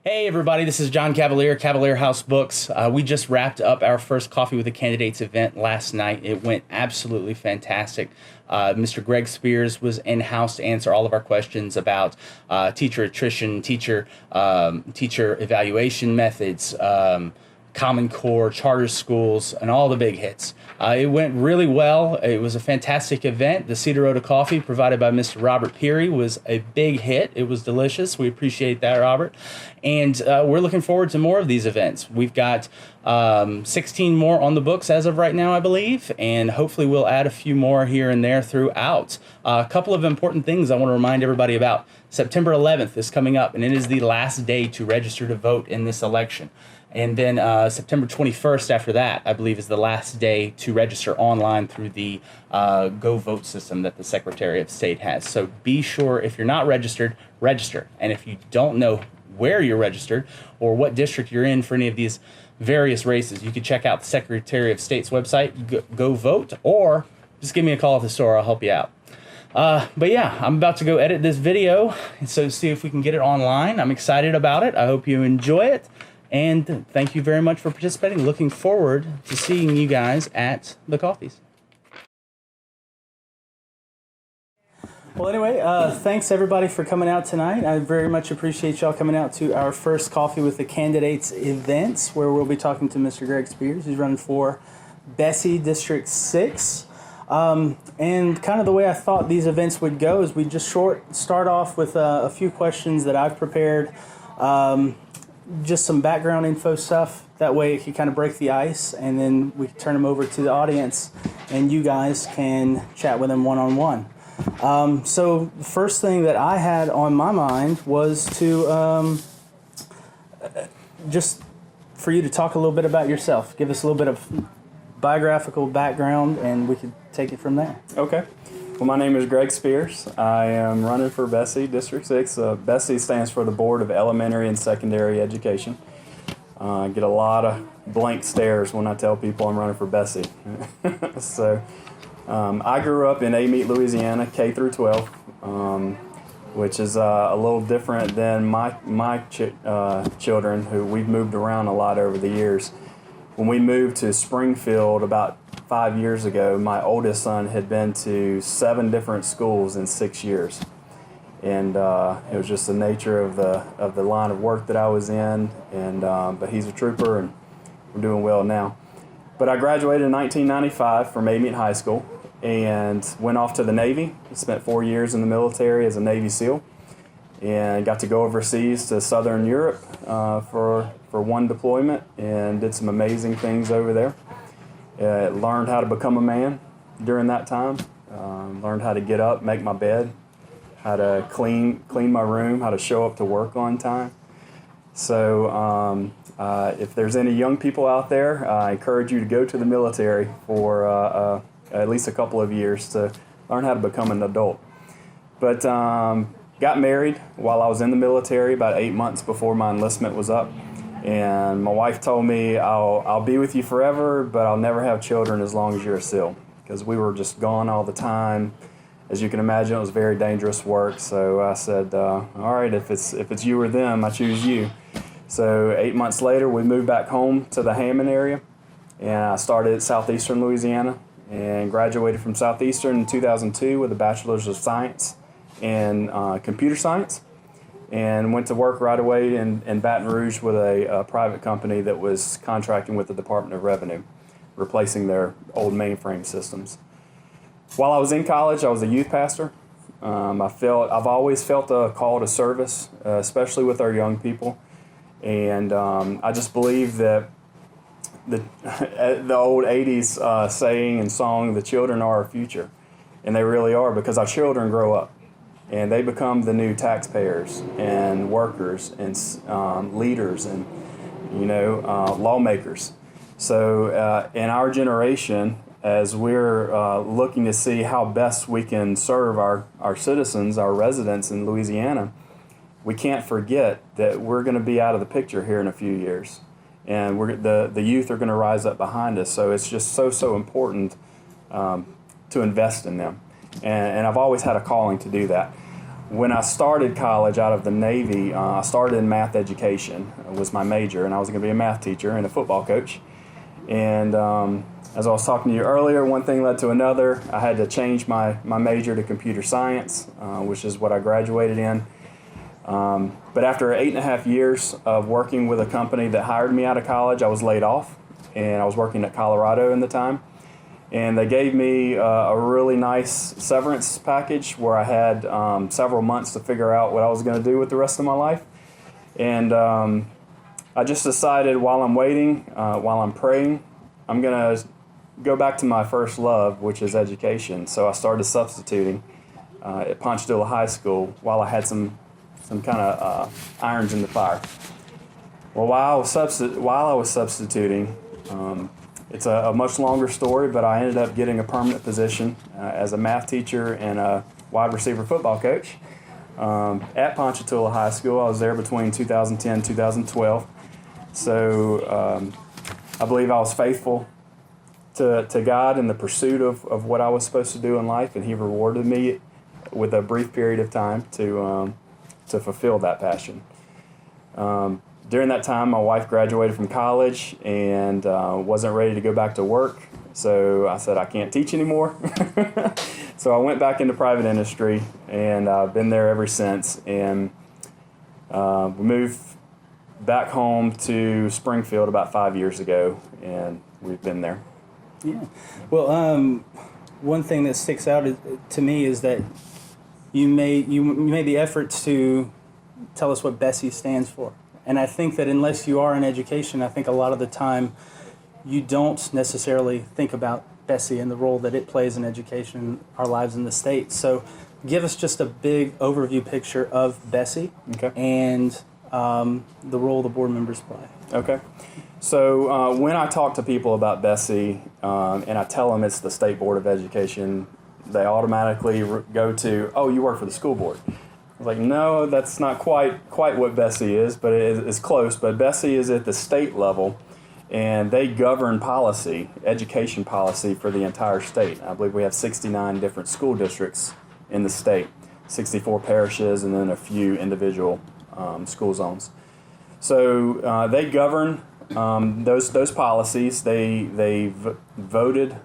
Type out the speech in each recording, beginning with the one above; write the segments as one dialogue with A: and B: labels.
A: Hey everybody, this is John Cavalier, Cavalier House Books. We just wrapped up our first Coffee with the Candidates event last night. It went absolutely fantastic. Mr. Greg Spiers was in-house to answer all of our questions about teacher attrition, teacher evaluation methods, Common Core, charter schools, and all the big hits. It went really well. It was a fantastic event. The Cedar Rhoda coffee provided by Mr. Robert Peary was a big hit. It was delicious. We appreciate that, Robert. And we're looking forward to more of these events. We've got 16 more on the books as of right now, I believe, and hopefully we'll add a few more here and there throughout. A couple of important things I want to remind everybody about. September 11th is coming up, and it is the last day to register to vote in this election. And then September 21st after that, I believe, is the last day to register online through the Go Vote system that the Secretary of State has. So be sure, if you're not registered, register. And if you don't know where you're registered or what district you're in for any of these various races, you can check out the Secretary of State's website, Go Vote, or just give me a call at the store. I'll help you out. But yeah, I'm about to go edit this video, so see if we can get it online. I'm excited about it. I hope you enjoy it. And thank you very much for participating. Looking forward to seeing you guys at the coffees. Well, anyway, thanks everybody for coming out tonight. I very much appreciate y'all coming out to our first Coffee with the Candidates events, where we'll be talking to Mr. Greg Spiers, who's running for BESE District 6. And kind of the way I thought these events would go is we just start off with a few questions that I've prepared. Just some background info stuff. That way it can kind of break the ice, and then we can turn them over to the audience, and you guys can chat with them one-on-one. So the first thing that I had on my mind was to just for you to talk a little bit about yourself. Give us a little bit of biographical background, and we could take it from there.
B: Okay. Well, my name is Greg Spiers. I am running for BESE District 6. BESE stands for the Board of Elementary and Secondary Education. I get a lot of blank stares when I tell people I'm running for BESE. So I grew up in Amite, Louisiana, K through 12, which is a little different than my children, who we've moved around a lot over the years. When we moved to Springfield about 5 years ago, my oldest son had been to 7 different schools in 6 years, and it was just the nature of the line of work that I was in. And but he's a trooper, and we're doing well now. But I graduated in 1995 from Amite High School and went off to the Navy. I spent 4 years in the military as a Navy SEAL, and got to go overseas to Southern Europe for one deployment, and did some amazing things over there. Learned how to become a man during that time. Learned how to get up, make my bed, how to clean my room, how to show up to work on time. So if there's any young people out there, I encourage you to go to the military for at least a couple of years to learn how to become an adult. But got married while I was in the military about 8 months before my enlistment was up. And my wife told me, I'll be with you forever, but I'll never have children as long as you're a SEAL, because we were just gone all the time. As you can imagine, it was very dangerous work. So I said, all right, if it's you or them, I choose you. So 8 months later, we moved back home to the Hammond area, and I started at Southeastern Louisiana and graduated from Southeastern in 2002 with a Bachelor's of Science in Computer Science. And went to work right away in Baton Rouge with a private company that was contracting with the Department of Revenue, replacing their old mainframe systems. While I was in college, I was a youth pastor. I've always felt a call to service, especially with our young people. And I just believe that the old 80s saying and song, the children are our future. And they really are, because our children grow up. And they become the new taxpayers and workers and leaders and, lawmakers. So in our generation, as we're looking to see how best we can serve our citizens, our residents in Louisiana, we can't forget that we're going to be out of the picture here in a few years. And the youth are going to rise up behind us. So it's just so important to invest in them. And I've always had a calling to do that. when I started college out of the Navy, I started in math education. It was my major, and I was going to be a math teacher and a football coach. And as I was talking to you earlier, one thing led to another. I had to change my major to computer science, which is what I graduated in. But after 8.5 years of working with a company that hired me out of college, I was laid off, and I was working at Colorado in the time. And they gave me a really nice severance package where I had several months to figure out what I was going to do with the rest of my life. And I just decided while I'm waiting, while I'm praying, I'm going to go back to my first love, which is education. So I started substituting at Ponchatoula High School while I had some kind of irons in the fire. Well, while I was substituting, it's a much longer story, but I ended up getting a permanent position as a math teacher and a wide receiver football coach at Ponchatoula High School. I was there between 2010 and 2012. So I believe I was faithful to God in the pursuit of what I was supposed to do in life, and He rewarded me with a brief period of time to fulfill that passion. During that time, my wife graduated from college and wasn't ready to go back to work. So I said, I can't teach anymore. So I went back into private industry, and I've been there ever since. And we moved back home to Springfield about 5 years ago, and we've been there.
A: Yeah. Well, one thing that sticks out to me is that you made the effort to tell us what BESE stands for. And I think that unless you are in education, I think a lot of the time you don't necessarily think about BESE and the role that it plays in education, our lives in the state. So give us just a big overview picture of BESE and the role the board members play.
B: Okay. So when I talk to people about BESE and I tell them it's the State Board of Education, they automatically go to, oh, you work for the school board. I was like, no, that's not quite what BESE is, but it's close. But BESE is at the state level, and they govern policy, education policy for the entire state. I believe we have 69 different school districts in the state, 64 parishes, and then a few individual school zones. So they govern those policies. They voted,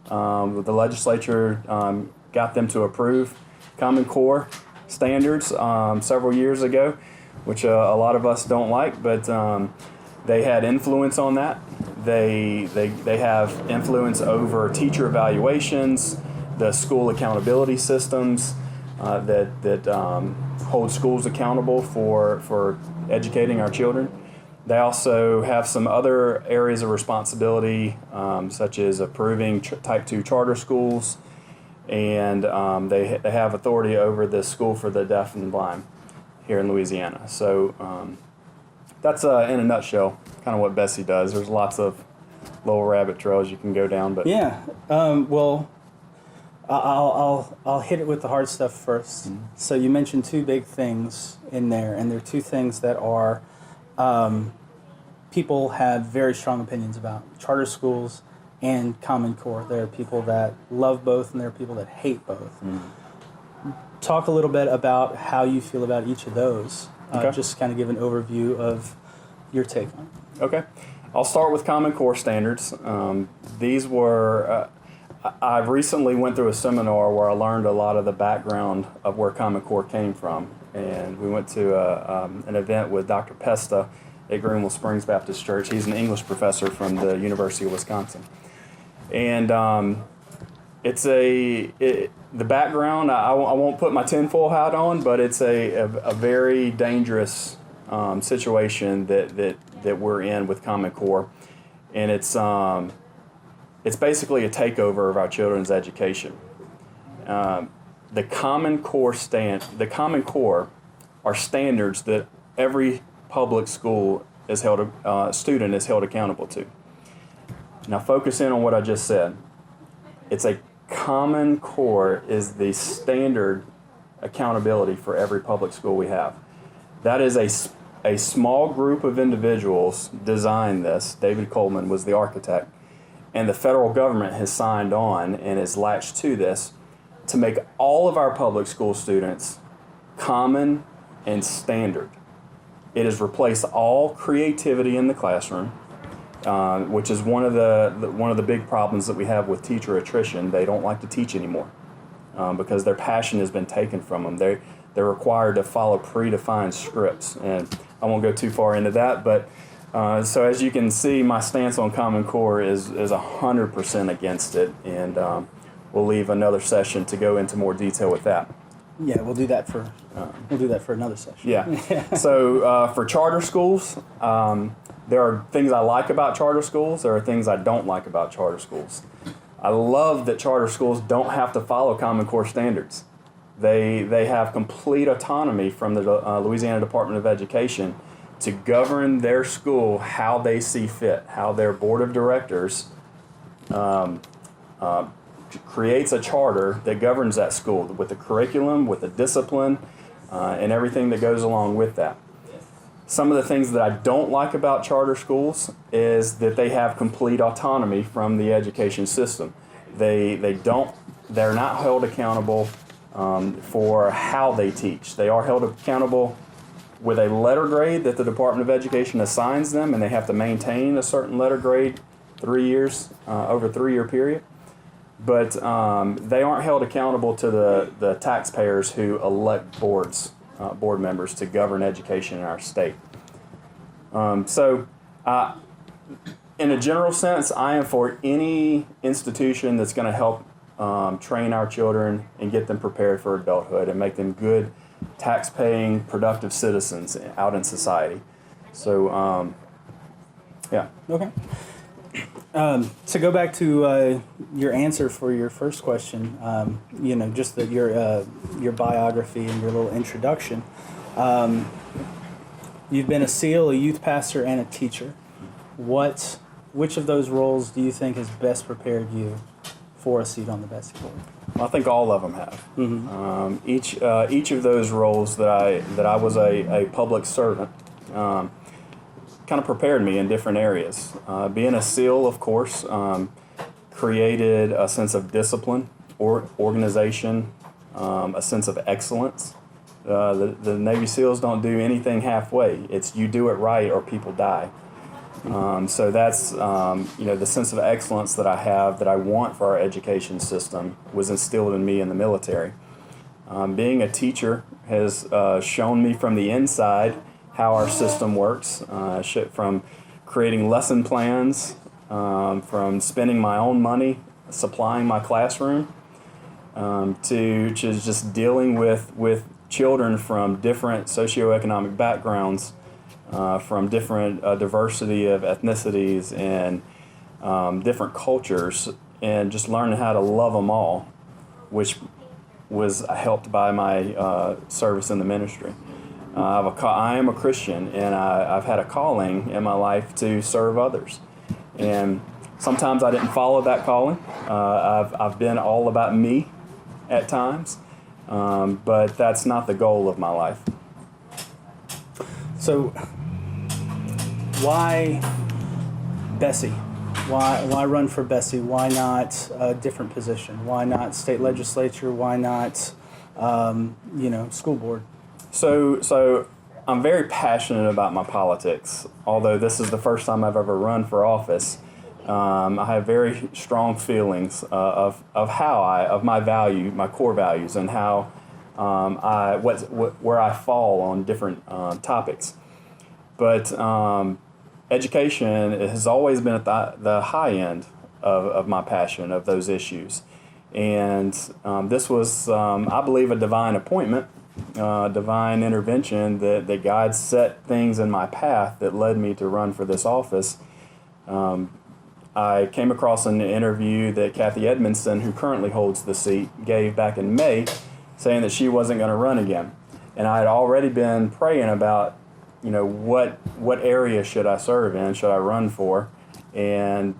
B: the legislature got them to approve Common Core standards several years ago, which a lot of us don't like, but they had influence on that. They have influence over teacher evaluations, the school accountability systems that hold schools accountable for educating our children. They also have some other areas of responsibility, such as approving Type 2 charter schools, and they have authority over the School for the Deaf and Blind here in Louisiana. So that's in a nutshell kind of what BESE does. There's lots of little rabbit trails you can go down, but
A: yeah. Well, I'll hit it with the hard stuff first. Mm-hmm. So you mentioned two big things in there, and they're two things that are people have very strong opinions about: charter schools and Common Core. There are people that love both, and there are people that hate both. Mm-hmm. Talk a little bit about how you feel about each of those. Just kind of give an overview of your take on it.
B: Okay. I'll start with Common Core standards. These were, I recently went through a seminar where I learned a lot of the background of where Common Core came from. And we went to an event with Dr. Pesta at Greenville Springs Baptist Church. He's an English professor from the University of Wisconsin. And the background, I won't put my tinfoil hat on, but it's a very dangerous situation that we're in with Common Core, and it's basically a takeover of our children's education. The Common Core are standards that every public school student is held accountable to. Now focus in on what I just said. It's a Common Core is the standard accountability for every public school we have. That is a small group of individuals designed this. David Coleman was the architect, and the federal government has signed on and is latched to this to make all of our public school students common and standard. It has replaced all creativity in the classroom, which is one of the big problems that we have with teacher attrition. They don't like to teach anymore because their passion has been taken from them. They're required to follow predefined scripts, and I won't go too far into that. But so as you can see, my stance on Common Core is 100% against it, and we'll leave another session to go into more detail with that.
A: Yeah, we'll do that for another session.
B: Yeah. So for charter schools, there are things I like about charter schools. There are things I don't like about charter schools. I love that charter schools don't have to follow Common Core standards. They have complete autonomy from the Louisiana Department of Education to govern their school how they see fit, how their board of directors creates a charter that governs that school with the curriculum, with the discipline, and everything that goes along with that. Some of the things that I don't like about charter schools is that they have complete autonomy from the education system. They're not held accountable for how they teach. They are held accountable with a letter grade that the Department of Education assigns them, and they have to maintain a certain letter grade 3 years, over a 3-year period. But they aren't held accountable to the taxpayers who elect board members to govern education in our state. So in a general sense, I am for any institution that's going to help train our children and get them prepared for adulthood and make them good, tax-paying, productive citizens out in society. So, yeah.
A: Okay. To go back to your answer for your first question, just your biography and your little introduction. You've been a SEAL, a youth pastor, and a teacher. Which of those roles do you think has best prepared you for a seat on the BESE board?
B: Well, I think all of them have.
A: Mm-hmm.
B: Each of those roles that I was a public servant kind of prepared me in different areas. Being a SEAL, of course, created a sense of discipline, organization, a sense of excellence. The Navy SEALs don't do anything halfway. It's you do it right or people die. So that's the sense of excellence that I have, that I want for our education system, was instilled in me in the military. Being a teacher has shown me from the inside how our system works, from creating lesson plans, from spending my own money, supplying my classroom, to just dealing with children from different socioeconomic backgrounds, from different diversity of ethnicities and different cultures, and just learning how to love them all, which was helped by my service in the ministry. I am a Christian, and I've had a calling in my life to serve others. And sometimes I didn't follow that calling. I've been all about me at times, but that's not the goal of my life.
A: So why BESE? Why run for BESE? Why not a different position? Why not state legislature? Why not school board?
B: So I'm very passionate about my politics. Although this is the first time I've ever run for office, I have very strong feelings of my core values, and how where I fall on different topics. But education has always been at the high end of my passion of those issues, and this was, I believe, a divine appointment. Divine intervention that God set things in my path that led me to run for this office. I came across an interview that Kathy Edmondson, who currently holds the seat, gave back in May, saying that she wasn't going to run again. And I had already been praying about, what area should I serve in, should I run for, and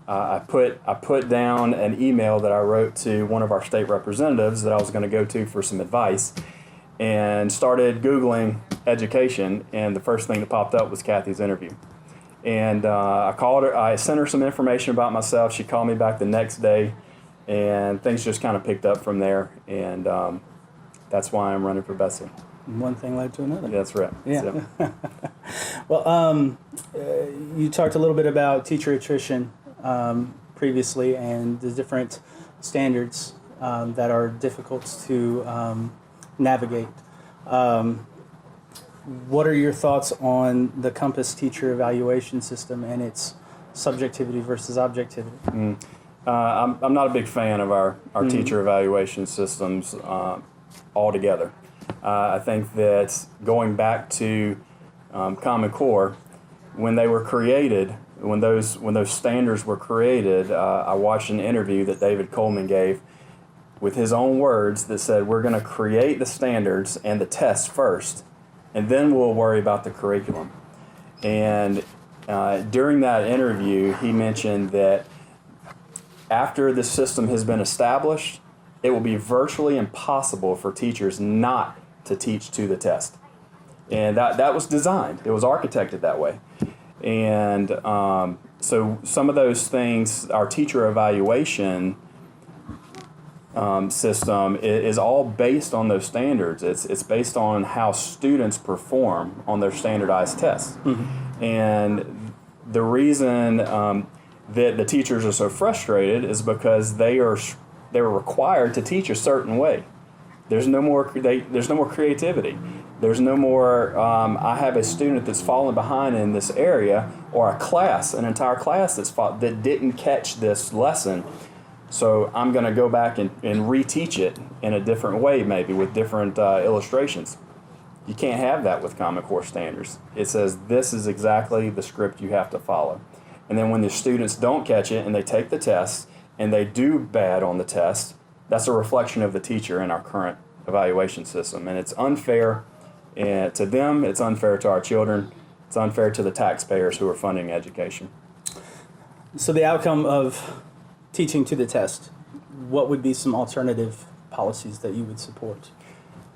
B: I put down an email that I wrote to one of our state representatives that I was going to go to for some advice, and started Googling education, and the first thing that popped up was Kathy's interview. And I called her, I sent her some information about myself. She called me back the next day, and things just kind of picked up from there. And that's why I'm running for BESE.
A: One thing led to another.
B: Yeah, that's right.
A: Yeah.
B: So,
A: Well, you talked a little bit about teacher attrition previously and the different standards that are difficult to navigate. What are your thoughts on the Compass teacher evaluation system and its subjectivity versus objectivity?
B: I'm not a big fan of our teacher evaluation systems altogether. I think that going back to Common Core, when they were created, when those standards were created, I watched an interview that David Coleman gave with his own words that said, we're going to create the standards and the tests first, and then we'll worry about the curriculum. And during that interview, he mentioned that after the system has been established, it will be virtually impossible for teachers not to teach to the test. And that was designed. It was architected that way. And so some of those things, our teacher evaluation system is all based on those standards. It's based on how students perform on their standardized tests. Mm-hmm. And the reason that the teachers are so frustrated is because they were required to teach a certain way. There's no more creativity. There's no more, I have a student that's fallen behind in this area, or an entire class that didn't catch this lesson. So I'm going to go back and reteach it in a different way, maybe with different illustrations. You can't have that with Common Core standards. It says this is exactly the script you have to follow. And then when the students don't catch it and they take the test and they do bad on the test, that's a reflection of the teacher in our current evaluation system. And it's unfair to them, it's unfair to our children, it's unfair to the taxpayers who are funding education.
A: So the outcome of teaching to the test, what would be some alternative policies that you would support?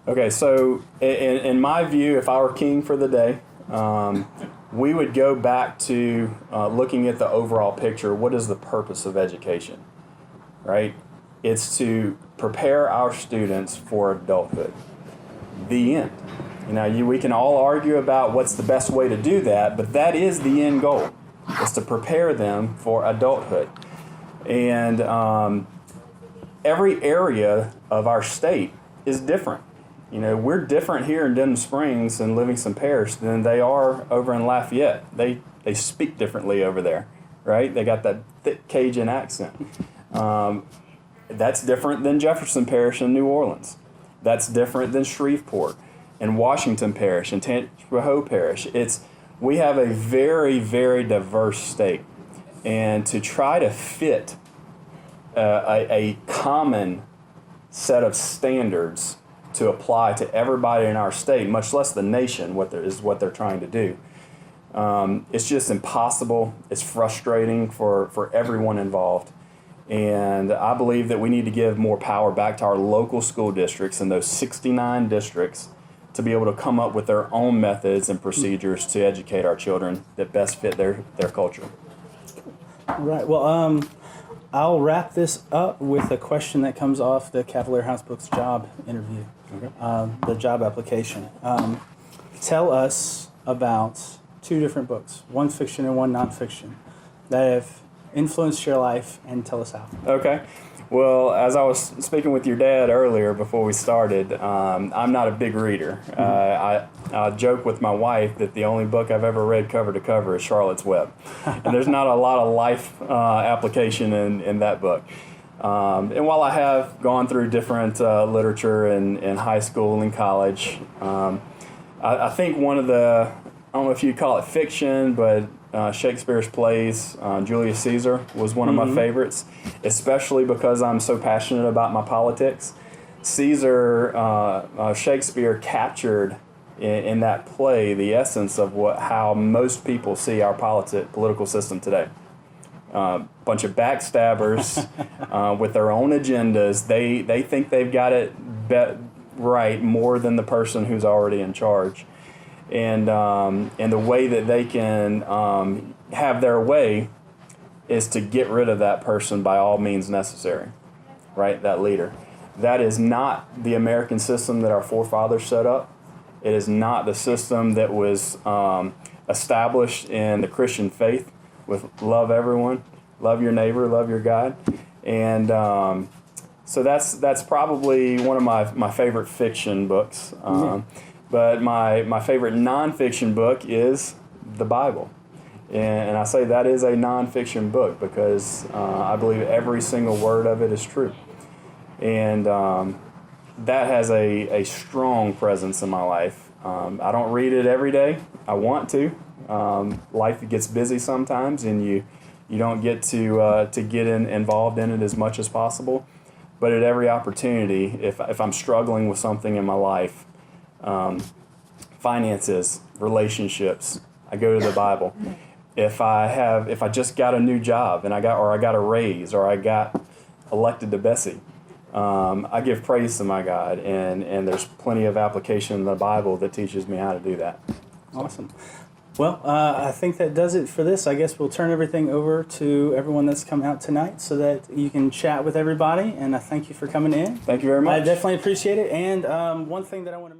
B: Okay, so in my view, if I were king for the day, we would go back to looking at the overall picture. What is the purpose of education, right? It's to prepare our students for adulthood. The end. We can all argue about what's the best way to do that, but that is the end goal, is to prepare them for adulthood. And every area of our state is different. We're different here in Denham Springs and Livingston Parish than they are over in Lafayette. They speak differently over there, right? They got that thick Cajun accent. That's different than Jefferson Parish in New Orleans. That's different than Shreveport and Washington Parish and Tangipahoa Parish. We have a very, very diverse state. And to try to fit a common set of standards to apply to everybody in our state, much less the nation, what they're trying to do. It's just impossible. It's frustrating for everyone involved. And I believe that we need to give more power back to our local school districts and those 69 districts to be able to come up with their own methods and procedures to educate our children that best fit their culture.
A: Right. Well, I'll wrap this up with a question that comes off the Cavalier House Books job interview, okay. The job application. Tell us about two different books, one fiction and one nonfiction, that have influenced your life, and tell us how. Okay.
B: Well, as I was speaking with your dad earlier before we started, I'm not a big reader. I joke with my wife that the only book I've ever read cover to cover is Charlotte's Web. And there's not a lot of life application in that book. And while I have gone through different literature in high school and college, I think one of the, I don't know if you'd call it fiction, but Shakespeare's plays, Julius Caesar was one of my favorites, especially because I'm so passionate about my politics. Shakespeare captured in that play the essence of how most people see our political system today. Bunch of backstabbers with their own agendas. They think they've got it right more than the person who's already in charge. And the way that they can have their way is to get rid of that person by all means necessary, right? That leader. That is not the American system that our forefathers set up. It is not the system that was established in the Christian faith with love everyone, love your neighbor, love your God. And so that's probably one of my favorite fiction books. But my favorite nonfiction book is the Bible. And I say that is a nonfiction book because I believe every single word of it is true. And that has a strong presence in my life. I don't read it every day. I want to. Life gets busy sometimes, and you don't get to get involved in it as much as possible. But at every opportunity, if I'm struggling with something in my life, finances, relationships, I go to the Bible. If I just got a new job and I got a raise or I got elected to BESE, I give praise to my God, and there's plenty of application in the Bible that teaches me how to do that.
C: Awesome. Well, I think that does it for this. I guess we'll turn everything over to everyone that's come out tonight so that you can chat with everybody, and I thank you for coming in.
B: Thank you very much.
C: I definitely appreciate it. And one thing that I want to